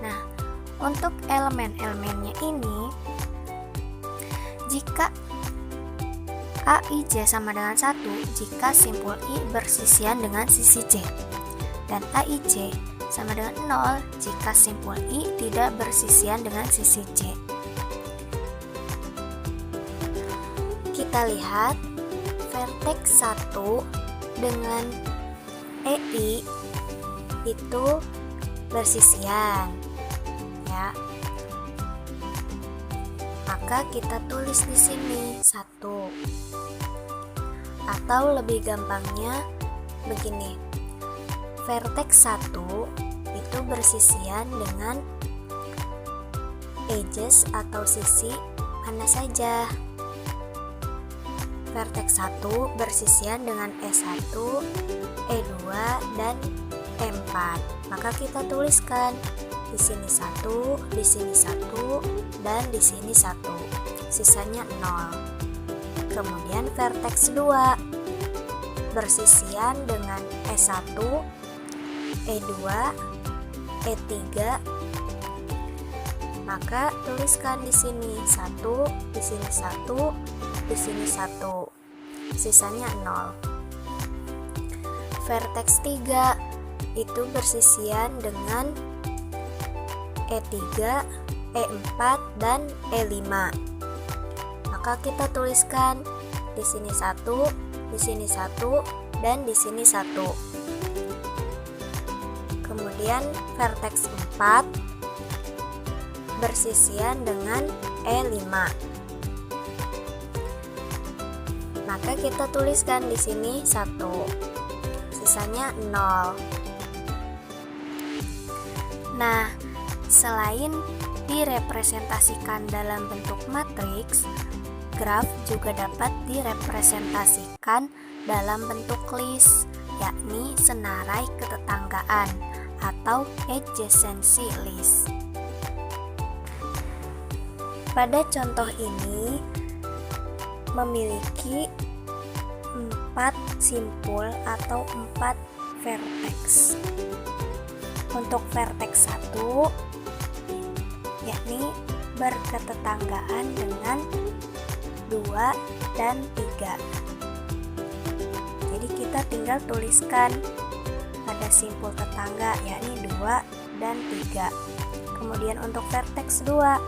Nah, untuk elemen-elemennya ini, jika AIJ sama dengan 1 jika simpul I bersisian dengan sisi J, dan AIJ sama dengan 0 jika simpul I tidak bersisian dengan sisi J. Kita lihat vertex 1 dengan EI itu bersisian, ya. Maka kita tulis di sini 1. Atau lebih gampangnya begini. Vertex 1 itu bersisian dengan edges atau sisi mana saja. Vertex 1 bersisian dengan E1, E2, dan E4. Maka kita tuliskan di sini 1, di sini 1, dan di sini 1. Sisanya 0. Kemudian vertex 2 bersisian dengan E1, E2, E3. Maka tuliskan di sini 1, di sini 1, di sini 1, sisanya 0. Vertex 3 itu bersisian dengan E3, E4, dan E5. maka kita tuliskan di sini 1, di sini 1, dan di sini 1. Kemudian vertex 4 bersisian dengan E5. Maka kita tuliskan di sini 1, sisanya 0. Nah, selain direpresentasikan dalam bentuk matriks, graf juga dapat direpresentasikan dalam bentuk list, yakni senarai ketetanggaan atau adjacency list. Pada contoh ini memiliki 4 simpul atau 4 vertex. Untuk vertex 1 yakni berketetanggaan dengan 2 dan 3. Jadi kita tinggal tuliskan pada simpul tetangga yakni 2 dan 3. Kemudian untuk vertex 2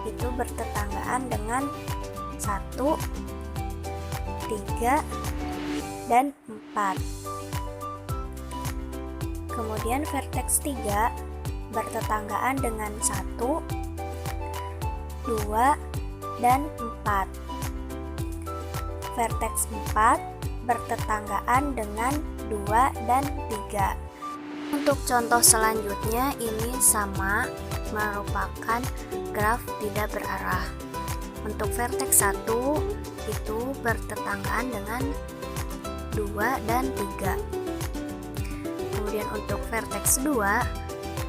itu bertetanggaan dengan 1, 3, dan 4. Kemudian vertex 3 bertetanggaan dengan 1, 2, dan 4. Vertex 4 bertetanggaan dengan 2 dan 3. Untuk contoh selanjutnya ini sama, merupakan graf tidak berarah. Untuk vertex 1 itu bertetanggaan dengan 2 dan 3. Kemudian untuk vertex 2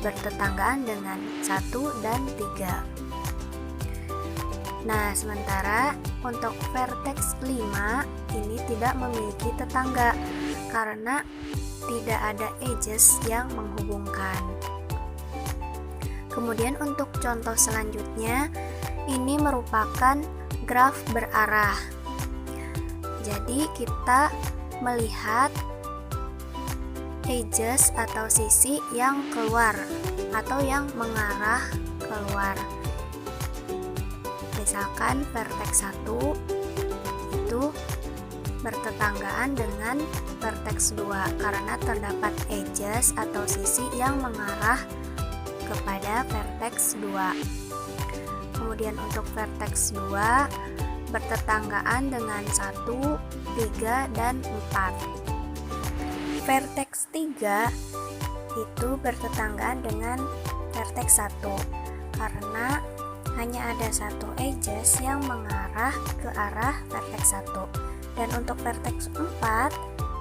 bertetanggaan dengan 1 dan 3. Nah, sementara untuk vertex 5 ini tidak memiliki tetangga karena tidak ada edges yang menghubungkan. Kemudian untuk contoh selanjutnya ini merupakan graf berarah. Jadi kita melihat edges atau sisi yang keluar atau yang mengarah keluar. Misalkan vertex 1 itu bertetanggaan dengan vertex 2 karena terdapat edges atau sisi yang mengarah kepada vertex 2. Kemudian untuk vertex 2 bertetanggaan dengan 1, 3, dan 4. Vertex 3 itu bertetanggaan dengan vertex 1 karena hanya ada satu edges yang mengarah ke arah vertex 1. Dan untuk vertex 4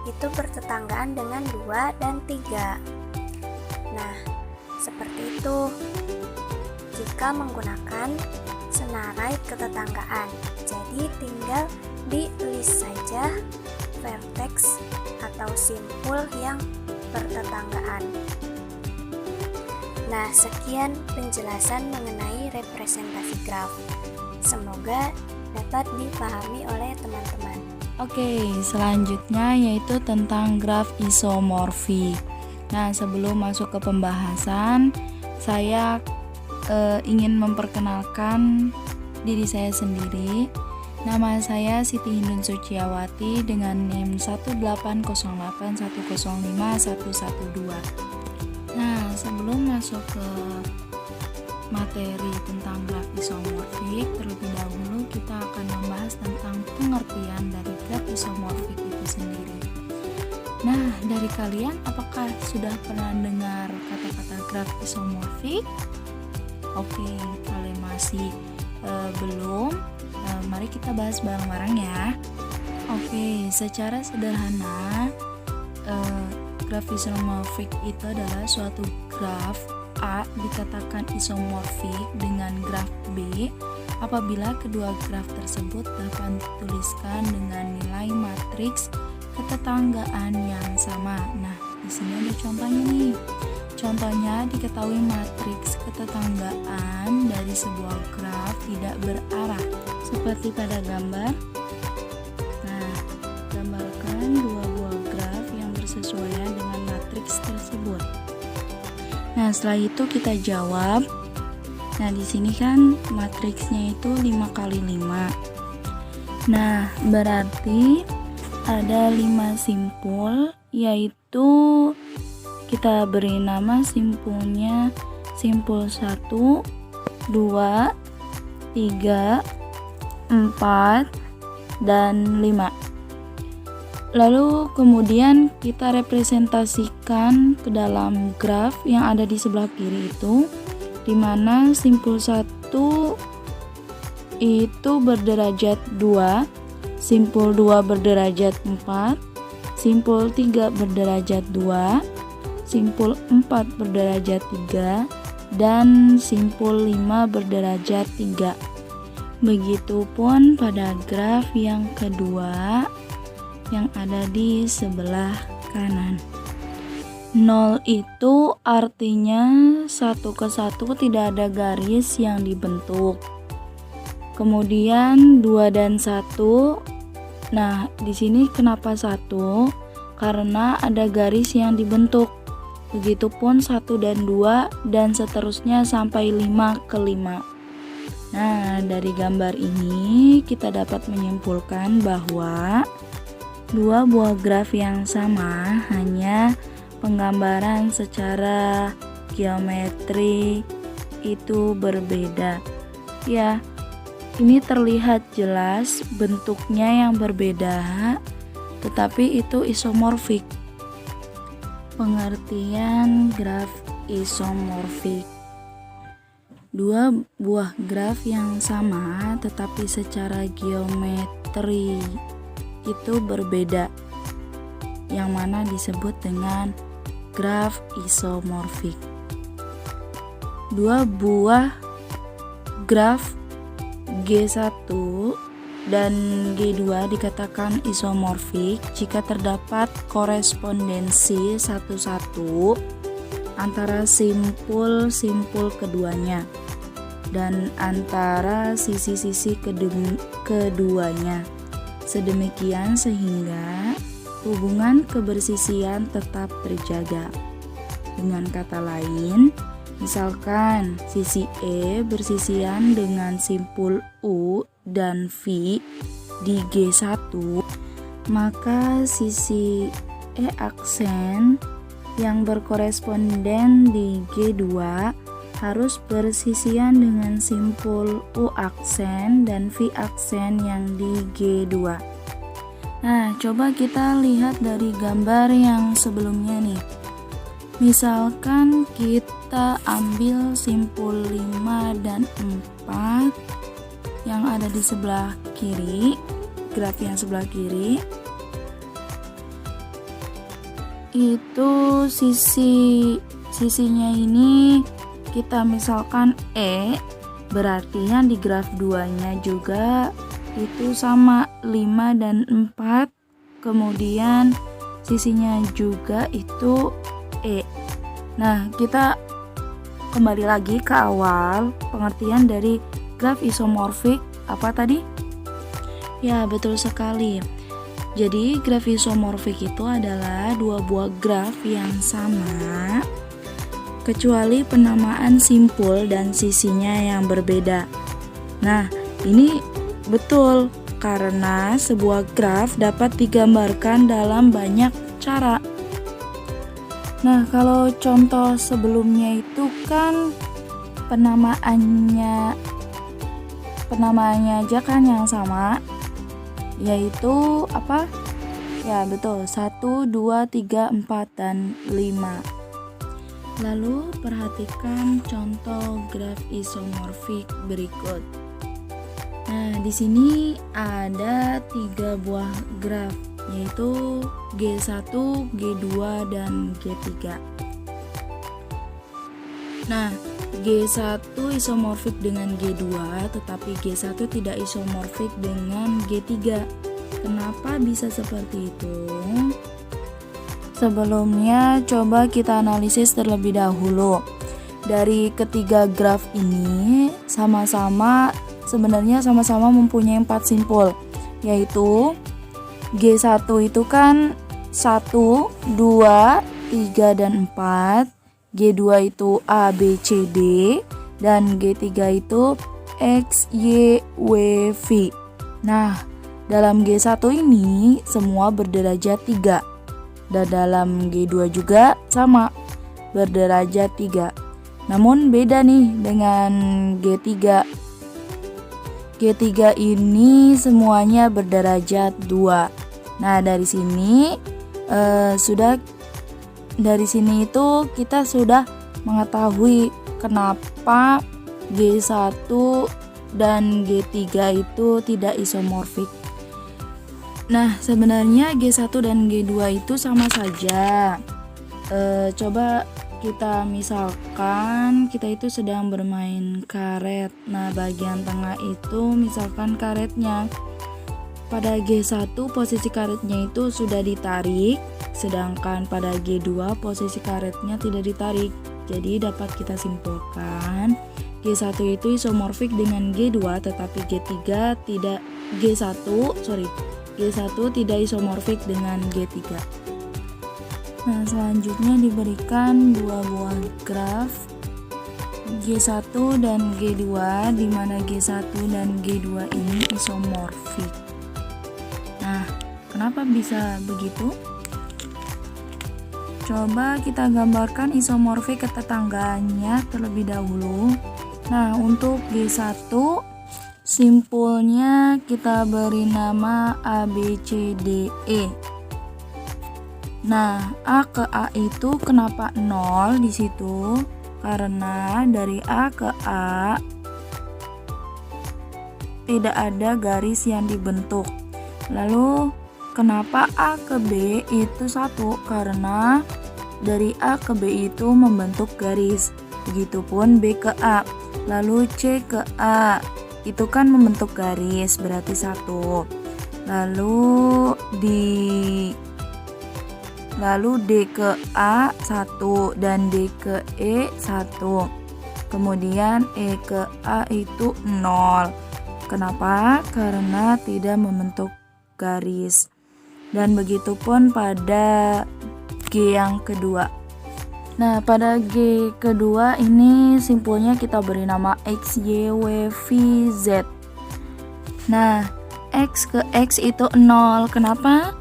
itu bertetanggaan dengan 2 dan 3. Nah, seperti itu jika menggunakan senarai ketetanggaan. Jadi tinggal di list saja vertex atau simpul yang bertetanggaan. Nah, sekian penjelasan mengenai representasi graf. Semoga dapat dipahami oleh teman-teman. Oke, selanjutnya yaitu tentang graf isomorfik. Nah, sebelum masuk ke pembahasan, saya ingin memperkenalkan diri saya sendiri. Nama saya Siti Hindun Suciawati dengan NIM 18081051112. Nah, sebelum masuk ke materi tentang graf isomorfik, terlebih dahulu kita akan membahas tentang pengertian dari graf isomorfik itu sendiri. Nah, dari kalian apakah sudah pernah dengar kata-kata graf isomorfik? Oke, kalau masih belum, mari kita bahas bareng-bareng ya. Oke, secara sederhana, graf isomorfik itu adalah suatu graf A dikatakan isomorfik dengan graf B apabila kedua graf tersebut dapat dituliskan dengan nilai matriks ketetanggaan yang sama. Nah, di sini ada contohnya nih. Contohnya diketahui matriks ketetanggaan dari sebuah graf tidak berarah seperti pada gambar. Nah, gambarkan dua buah graf yang bersesuaian dengan matriks tersebut. Nah, setelah itu kita jawab. Nah, di sini kan matriksnya itu 5 kali 5. Nah, berarti ada 5 simpul, yaitu kita beri nama simpulnya simpul 1, 2, 3, 4, dan 5. Lalu kemudian kita representasikan ke dalam graf yang ada di sebelah kiri itu, di mana simpul 1 itu berderajat 2, simpul 2 berderajat 4, simpul 3 berderajat 2, simpul 4 berderajat 3, dan simpul 5 berderajat 3. Begitupun pada graf yang kedua yang ada di sebelah kanan. 0 itu artinya satu ke satu tidak ada garis yang dibentuk. Kemudian 2 dan 1. Nah, di sini kenapa 1? Karena ada garis yang dibentuk. Begitupun 1 dan 2 dan seterusnya sampai 5 ke 5. Nah, dari gambar ini kita dapat menyimpulkan bahwa dua buah graf yang sama, hanya penggambaran secara geometri itu berbeda. Ya, ini terlihat jelas bentuknya yang berbeda, tetapi itu isomorfik. Pengertian graf isomorfik: dua buah graf yang sama tetapi secara geometri itu berbeda, yang mana disebut dengan graf isomorfik. Dua buah graf G1 dan G2 dikatakan isomorfik jika terdapat korespondensi satu-satu antara simpul-simpul keduanya dan antara sisi-sisi keduanya. Sedemikian sehingga hubungan kebersisian tetap terjaga. Dengan kata lain, misalkan sisi E bersisian dengan simpul U dan V di G1, maka sisi E aksen yang berkoresponden di G2 harus bersisian dengan simpul U aksen dan V aksen yang di G2. Nah, coba kita lihat dari gambar yang sebelumnya nih. Misalkan kita ambil simpul 5 dan 4 yang ada di sebelah kiri, graf yang sebelah kiri. Itu sisinya ini kita misalkan E, berarti yang di graf 2-nya juga itu sama 5 dan 4, kemudian sisinya juga itu E. Nah, kita kembali lagi ke awal pengertian dari graf isomorfik. Apa tadi? Ya, betul sekali. Jadi graf isomorfik itu adalah dua buah graf yang sama kecuali penamaan simpul dan sisinya yang berbeda. Nah, ini betul karena sebuah graf dapat digambarkan dalam banyak cara. Nah, kalau contoh sebelumnya itu kan penamaannya aja kan yang sama, yaitu apa? Ya, betul, 1, 2, 3, 4, dan 5. Lalu perhatikan contoh graf isomorfik berikut. Nah, di sini ada 3 buah graf, yaitu G1, G2, dan G3. Nah, G1 isomorfik dengan G2, tetapi G1 tidak isomorfik dengan G3. Kenapa bisa seperti itu? Sebelumnya, coba kita analisis terlebih dahulu. Dari ketiga graf ini sebenarnya sama-sama mempunyai 4 simpul, yaitu G1 itu kan 1, 2, 3, dan 4. G2 itu A, B, C, D. Dan G3 itu X, Y, W, V. Nah, dalam G1 ini semua berderajat 3. Dan dalam G2 juga sama, berderajat 3. Namun beda nih dengan G3. G3 ini semuanya berderajat 2. Nah, dari sini itu kita sudah mengetahui kenapa G1 dan G3 itu tidak isomorfik. Nah, sebenarnya G1 dan G2 itu sama saja. Coba kita misalkan kita itu sedang bermain karet. Nah, bagian tengah itu misalkan karetnya. Pada G1 posisi karetnya itu sudah ditarik, sedangkan pada G2 posisi karetnya tidak ditarik. Jadi dapat kita simpulkan G1 itu isomorfik dengan G2, tetapi G1 tidak isomorfik dengan G3. Nah, selanjutnya diberikan dua buah graf G1 dan G2, di mana G1 dan G2 ini isomorfik. Nah, kenapa bisa begitu? Coba kita gambarkan isomorfik ketetangganya terlebih dahulu. Nah, untuk G1 simpulnya kita beri nama A, B, C, D, E. Nah, A ke A itu kenapa 0 di situ? Karena dari A ke A tidak ada garis yang dibentuk. Lalu kenapa A ke B itu 1? Karena dari A ke B itu membentuk garis. Begitupun B ke A. Lalu C ke A itu kan membentuk garis, berarti 1. Lalu D ke A 1 dan D ke E 1. Kemudian E ke A itu 0. Kenapa? Karena tidak membentuk garis. Dan begitupun pada G yang kedua. Nah, pada G kedua ini simpulnya kita beri nama X, Y, W, V, Z. Nah, X ke X itu 0. Kenapa?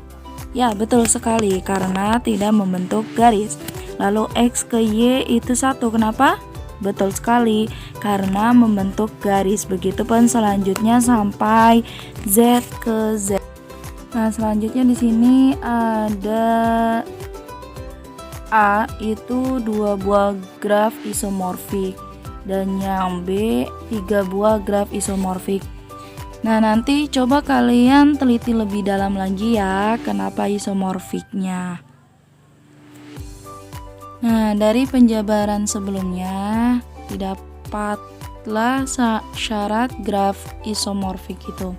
Ya, betul sekali, karena tidak membentuk garis. Lalu X ke Y itu 1. Kenapa? Betul sekali, karena membentuk garis. Begitupun selanjutnya sampai Z ke Z. Nah, selanjutnya di sini ada A itu 2 buah graf isomorfik dan yang B 3 buah graf isomorfik. Nah, nanti coba kalian teliti lebih dalam lagi ya kenapa isomorfiknya. Nah, dari penjabaran sebelumnya didapatlah syarat graf isomorfik itu.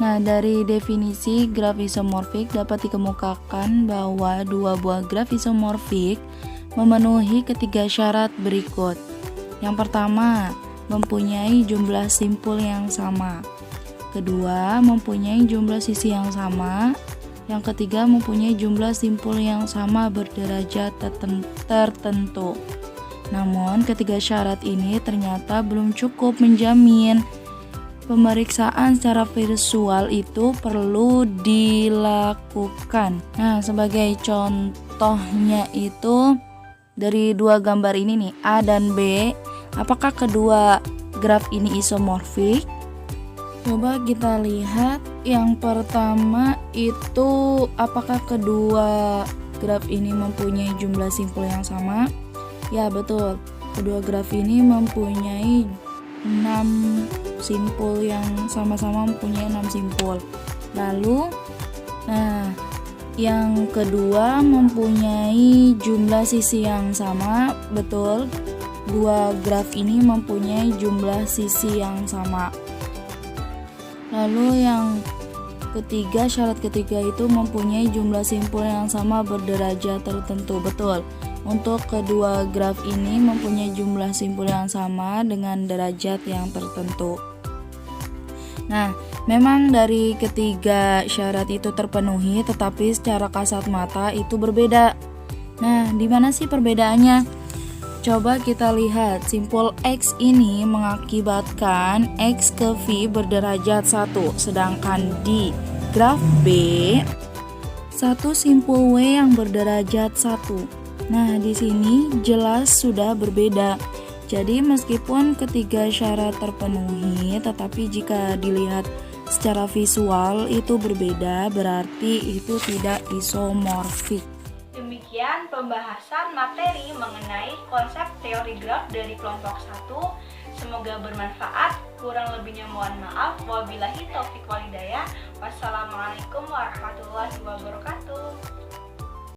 Nah, dari definisi graf isomorfik dapat dikemukakan bahwa 2 buah graf isomorfik memenuhi ketiga syarat berikut. Yang pertama, mempunyai jumlah simpul yang sama. Kedua, mempunyai jumlah sisi yang sama. Yang ketiga, mempunyai jumlah simpul yang sama berderajat tertentu. Namun, ketiga syarat ini ternyata belum cukup menjamin. Pemeriksaan secara visual itu perlu dilakukan. Nah, sebagai contohnya itu dari 2 gambar ini nih, A dan B. Apakah kedua graf ini isomorfik? Coba kita lihat. Yang pertama itu apakah kedua graf ini mempunyai jumlah simpul yang sama? Ya, betul. Kedua graf ini mempunyai 6 simpul yang sama-sama mempunyai 6 simpul. Lalu yang kedua mempunyai jumlah sisi yang sama. Betul, 2 graf ini mempunyai jumlah sisi yang sama. Lalu yang ketiga, syarat ketiga itu mempunyai jumlah simpul yang sama berderajat tertentu. Betul, untuk kedua graf ini mempunyai jumlah simpul yang sama dengan derajat yang tertentu. Nah, memang dari ketiga syarat itu terpenuhi, tetapi secara kasat mata itu berbeda. Nah, di mana sih perbedaannya? Coba kita lihat, simpul X ini mengakibatkan X ke V berderajat 1, sedangkan di graf B, satu simpul W yang berderajat 1. Nah, di sini jelas sudah berbeda. Jadi meskipun ketiga syarat terpenuhi, tetapi jika dilihat secara visual itu berbeda, berarti itu tidak isomorfik. Demikian pembahasan materi mengenai konsep teori graf dari kelompok 1. Semoga bermanfaat. Kurang lebihnya mohon maaf. Wabillahi taufik walhidayah. Wassalamualaikum warahmatullahi wabarakatuh.